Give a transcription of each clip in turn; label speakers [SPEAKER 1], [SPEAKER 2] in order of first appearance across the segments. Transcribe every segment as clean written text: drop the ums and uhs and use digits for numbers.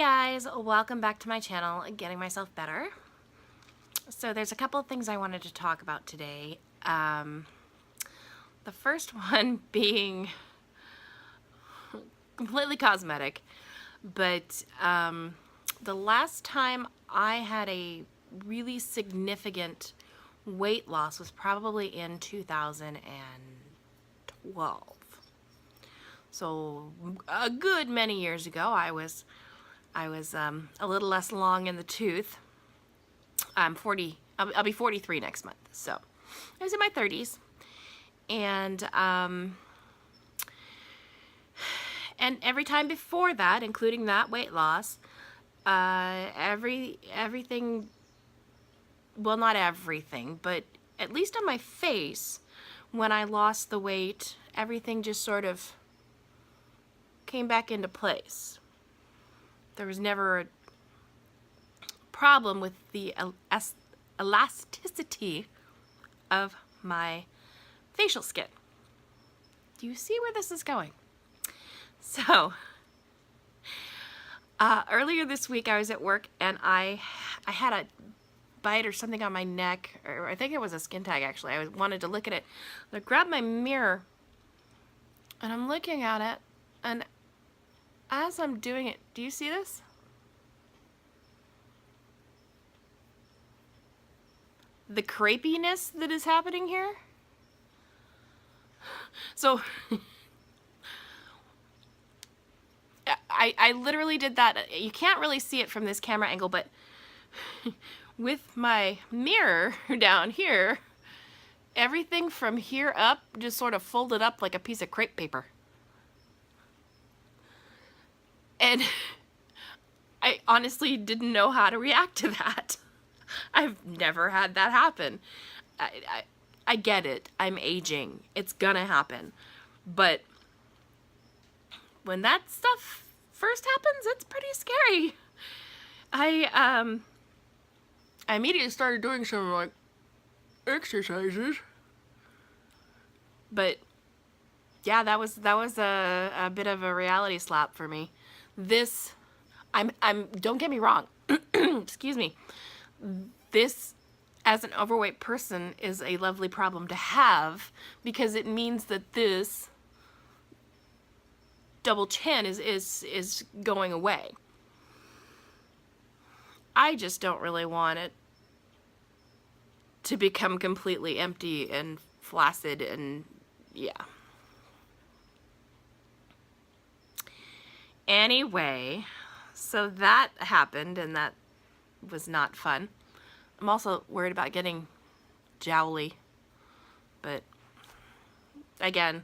[SPEAKER 1] guys, welcome back to my channel, Getting Myself Better. So there's a couple of things I wanted to talk about today. The first one being completely cosmetic, but the last time I had a really significant weight loss was probably in 2012. So a good many years ago. I was a little less long in the tooth. I'm 40. I'll be 43 next month. So I was in my 30s, and every time before that, including that weight loss, everything. Well, not everything, but at least on my face, when I lost the weight, everything just sort of came back into place. There was never a problem with the elasticity of my facial skin. Do you see where this is going? So, earlier this week I was at work and I had a bite or something on my neck, or I think it was a skin tag actually. I wanted to look at it. I grabbed my mirror and I'm looking at it, and as I'm doing it, do you see this? The crepiness that is happening here? So, I literally did that. You can't really see it from this camera angle, but with my mirror down here, everything from here up just sort of folded up like a piece of crepe paper. And I honestly didn't know how to react to that. I've never had that happen. I get it. I'm aging. It's gonna happen. But when that stuff first happens, it's pretty scary. I immediately started doing some like exercises. But yeah, that was a bit of a reality slap for me. This, don't get me wrong, excuse me, this, as an overweight person, is a lovely problem to have, because it means that this double chin is going away. I just don't really want it to become completely empty and flaccid, and yeah. Anyway, so that happened, and that was not fun. I'm also worried about getting jowly, but again,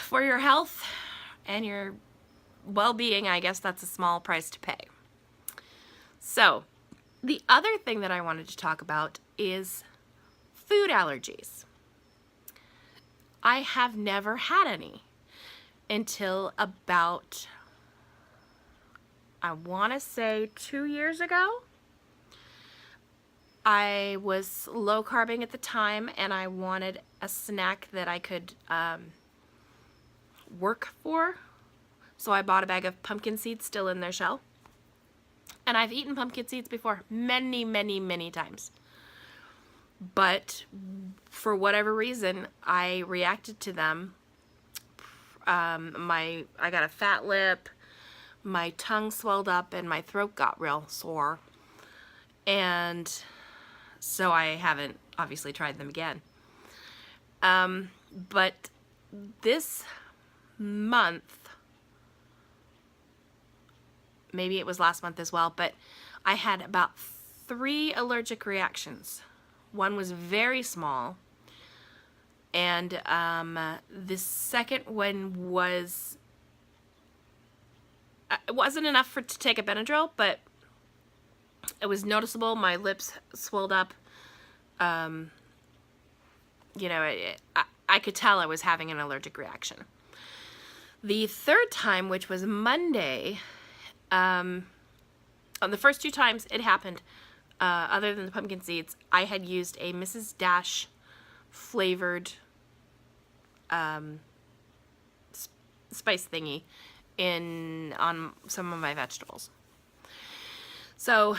[SPEAKER 1] for your health and your well-being, I guess that's a small price to pay. So, the other thing that I wanted to talk about is food allergies. I have never had any until about, I want to say 2 years ago. I was low carbing at the time, and I wanted a snack that I could work for. So I bought a bag of pumpkin seeds still in their shell. And I've eaten pumpkin seeds before many, many, many times. But for whatever reason, I reacted to them. I got a fat lip, my tongue swelled up, and my throat got real sore. And so I haven't obviously tried them again. But this month, maybe it was last month as well, but I had about 3 allergic reactions. One was very small, and the second one was, it wasn't enough to take a Benadryl, but it was noticeable. My lips swelled up. You know, I could tell I was having an allergic reaction. The third time, which was Monday, on the first 2 times it happened, other than the pumpkin seeds, I had used a Mrs. Dash flavored spice thingy, on some of my vegetables. So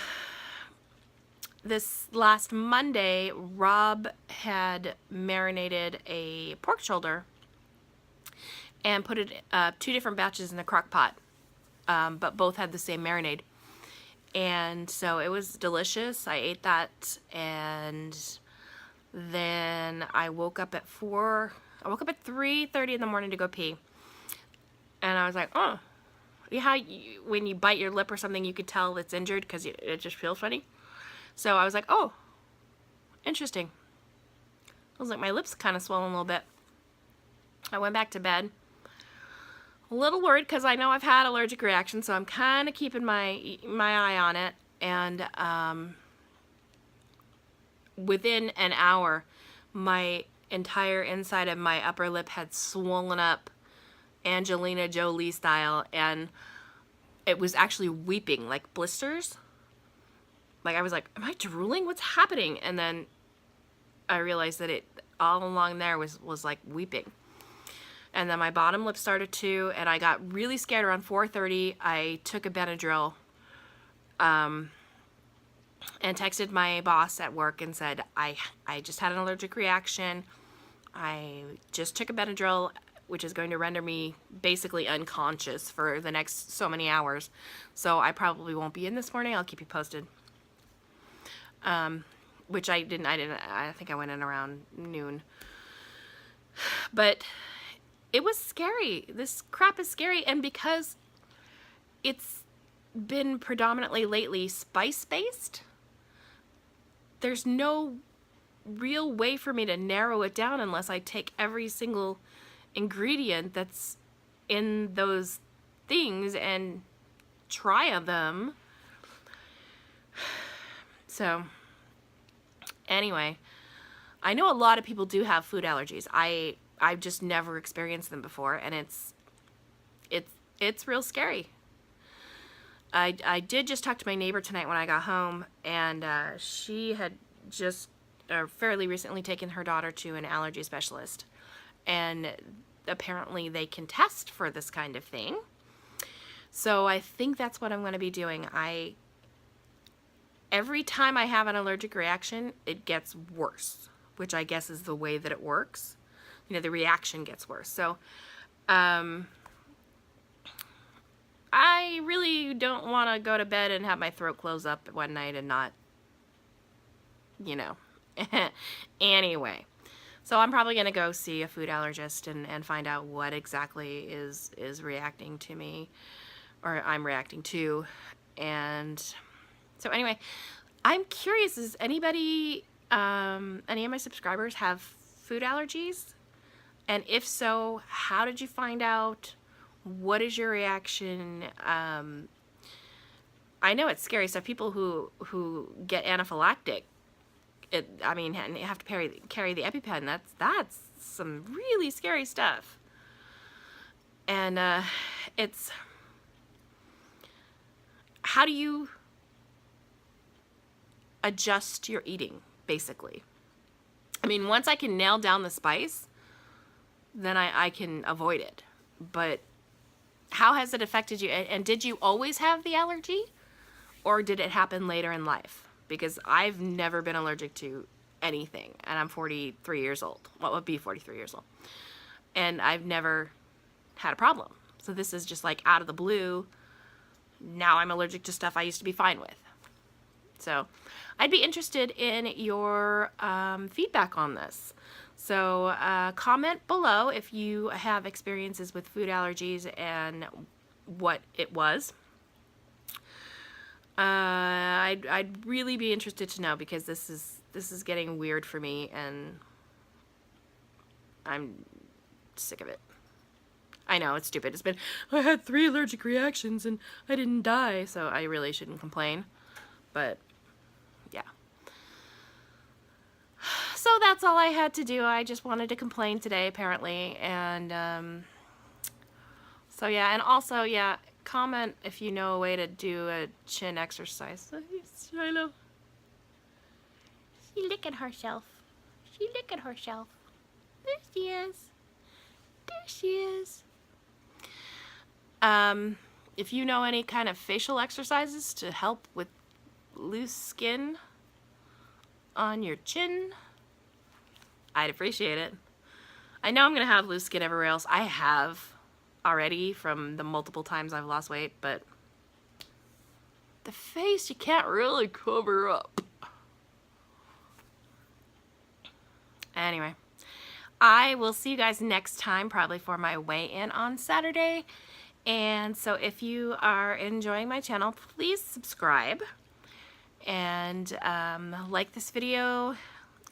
[SPEAKER 1] this last Monday, Rob had marinated a pork shoulder and put it 2 different batches in the crock pot, but both had the same marinade. And so it was delicious. I ate that, and then I woke up at 3:30 in the morning to go pee. And I was like, oh, you know how when you bite your lip or something, you could tell it's injured because it just feels funny? So I was like, oh, interesting. I was like, my lips kind of swollen a little bit. I went back to bed. A little worried because I know I've had allergic reactions, so I'm kind of keeping my eye on it. And within an hour, my entire inside of my upper lip had swollen up Angelina Jolie style, and it was actually weeping, like blisters. Like, I was like, am I drooling? What's happening? And then I realized that it all along there was like weeping. And then my bottom lip started to, and I got really scared around 4:30. I took a Benadryl and texted my boss at work and said, I just had an allergic reaction. I just took a Benadryl, which is going to render me basically unconscious for the next so many hours. So I probably won't be in this morning. I'll keep you posted. Which I didn't. I think I went in around noon. But it was scary. This crap is scary. And because it's been predominantly lately spice-based, there's no real way for me to narrow it down unless I take every single ingredient that's in those things and try them. So anyway, I know a lot of people do have food allergies. I've just never experienced them before, and it's real scary. I did just talk to my neighbor tonight when I got home, and she had just fairly recently taken her daughter to an allergy specialist, and apparently they can test for this kind of thing. So I think that's what I'm going to be doing. Every time I have an allergic reaction, it gets worse, which I guess is the way that it works. You know, the reaction gets worse. So, I really don't want to go to bed and have my throat close up one night and not, you know. Anyway, so I'm probably going to go see a food allergist and find out what exactly is reacting to me, or I'm reacting to. And so anyway, I'm curious, does anybody, any of my subscribers have food allergies? And if so, how did you find out? What is your reaction? I know it's scary stuff. People who get anaphylactic, and have to carry the EpiPen. That's some really scary stuff. And it's, how do you adjust your eating, basically? I mean, once I can nail down the spice, then I can avoid it. But how has it affected you? And did you always have the allergy, or did it happen later in life? Because I've never been allergic to anything, and I'm 43 years old. What would be 43 years old? And I've never had a problem. So this is just like out of the blue. Now I'm allergic to stuff I used to be fine with. So I'd be interested in your feedback on this. So comment below if you have experiences with food allergies and what it was. I'd really be interested to know, because this is getting weird for me, and I'm sick of it. I know, it's stupid. It's been, I had 3 allergic reactions and I didn't die, so I really shouldn't complain. But yeah. So that's all I had to do. I just wanted to complain today, apparently. And so yeah, and also, yeah, comment if you know a way to do a chin exercise. Shiloh. She licking herself. She licking herself. There she is. There she is. If you know any kind of facial exercises to help with loose skin on your chin, I'd appreciate it. I know I'm going to have loose skin everywhere else. I have already from the multiple times I've lost weight, but the face you can't really cover up. Anyway, I will see you guys next time, probably for my weigh-in on Saturday. And so if you are enjoying my channel, please subscribe and like this video,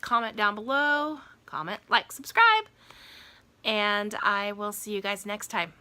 [SPEAKER 1] comment down below, comment, like, subscribe, and I will see you guys next time.